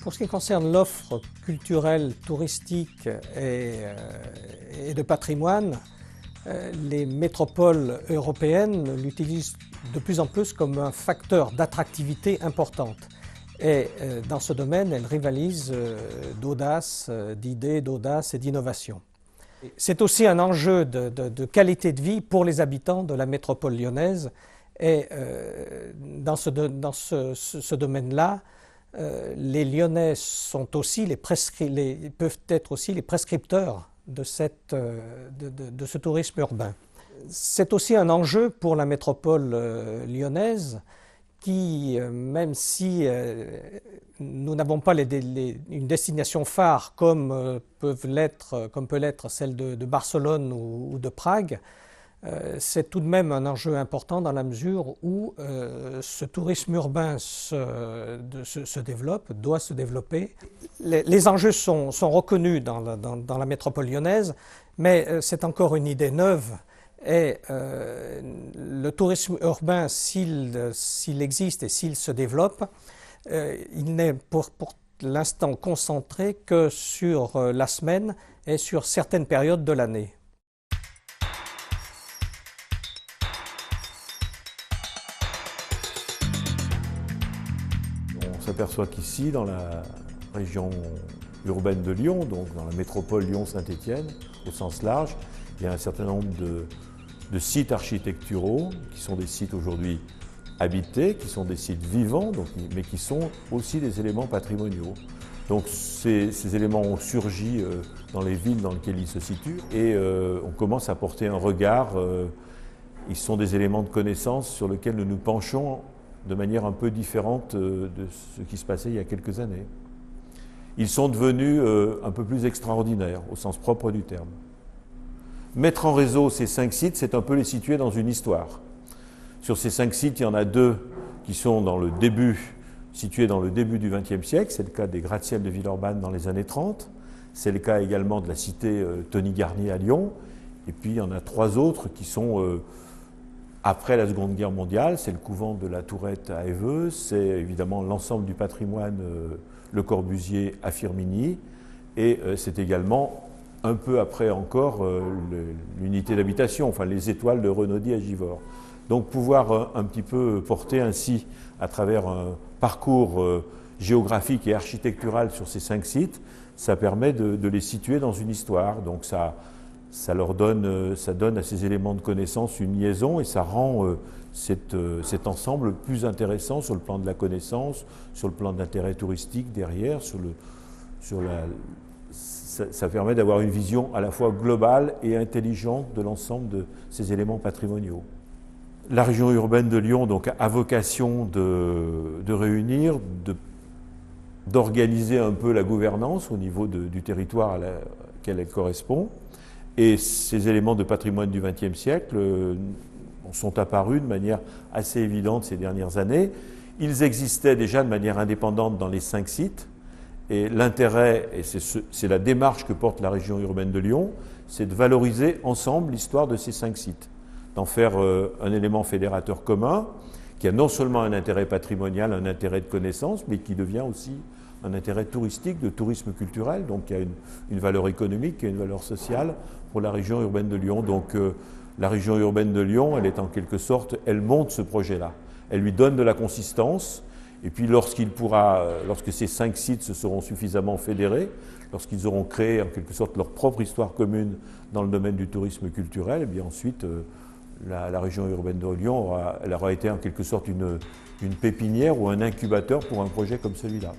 Pour ce qui concerne l'offre culturelle, touristique et de patrimoine, les métropoles européennes l'utilisent de plus en plus comme un facteur d'attractivité importante. Et dans ce domaine, elles rivalisent d'audace, d'idées, d'audace et d'innovation. C'est aussi un enjeu de qualité de vie pour les habitants de la métropole lyonnaise. Et dans ce domaine-là, les Lyonnais sont aussi peuvent être aussi les prescripteurs de ce tourisme urbain. C'est aussi un enjeu pour la métropole lyonnaise qui, même si nous n'avons pas une destination phare comme peut l'être celle de Barcelone ou de Prague, c'est tout de même un enjeu important dans la mesure où ce tourisme urbain se développe, doit se développer. Les enjeux sont reconnus dans la métropole lyonnaise, mais c'est encore une idée neuve. Et le tourisme urbain, s'il existe et s'il se développe, il n'est pour l'instant concentré que sur la semaine et sur certaines périodes de l'année. On s'aperçoit qu'ici, dans la région urbaine de Lyon, donc dans la métropole Lyon-Saint-Étienne, au sens large, il y a un certain nombre de sites architecturaux qui sont des sites aujourd'hui habités, qui sont des sites vivants, mais qui sont aussi des éléments patrimoniaux. Donc ces éléments ont surgi dans les villes dans lesquelles ils se situent et on commence à porter un regard. Ils sont des éléments de connaissance sur lesquels nous nous penchons de manière un peu différente de ce qui se passait il y a quelques années. Ils sont devenus un peu plus extraordinaires, au sens propre du terme. Mettre en réseau ces 5 sites, c'est un peu les situer dans une histoire. Sur ces 5 sites, il y en a 2 qui sont situés dans le début du XXe siècle. C'est le cas des gratte-ciel de Villeurbanne dans les années 30. C'est le cas également de la cité Tony Garnier à Lyon. Et puis il y en a 3 autres qui sont après la Seconde Guerre mondiale. C'est le couvent de la Tourette à Évreux, c'est évidemment l'ensemble du patrimoine Le Corbusier à Firminy. Et c'est également un peu après encore l'unité d'habitation, enfin les étoiles de Renaudie à Givors. Donc pouvoir un petit peu porter ainsi, à travers un parcours géographique et architectural sur ces 5 sites, ça permet de les situer dans une histoire. Donc ça donne à ces éléments de connaissance une liaison et ça rend cet ensemble plus intéressant sur le plan de la connaissance, sur le plan de l'intérêt touristique derrière, ça permet d'avoir une vision à la fois globale et intelligente de l'ensemble de ces éléments patrimoniaux. La région urbaine de Lyon donc, a vocation de réunir, d'organiser un peu la gouvernance au niveau du territoire auquel elle correspond. Et ces éléments de patrimoine du XXe siècle sont apparus de manière assez évidente ces dernières années. Ils existaient déjà de manière indépendante dans les 5 sites. Et l'intérêt, et c'est la démarche que porte la région urbaine de Lyon, c'est de valoriser ensemble l'histoire de ces 5 sites, d'en faire un élément fédérateur commun, qui a non seulement un intérêt patrimonial, un intérêt de connaissance, mais qui devient aussi un intérêt touristique, de tourisme culturel, donc qui a une valeur économique, qui a une valeur sociale pour la région urbaine de Lyon. Donc la région urbaine de Lyon, elle est en quelque sorte, elle monte ce projet-là. Elle lui donne de la consistance. Et puis lorsque ces 5 sites se seront suffisamment fédérés, lorsqu'ils auront créé en quelque sorte leur propre histoire commune dans le domaine du tourisme culturel, et bien ensuite la région urbaine de Lyon aura été en quelque sorte une pépinière ou un incubateur pour un projet comme celui-là.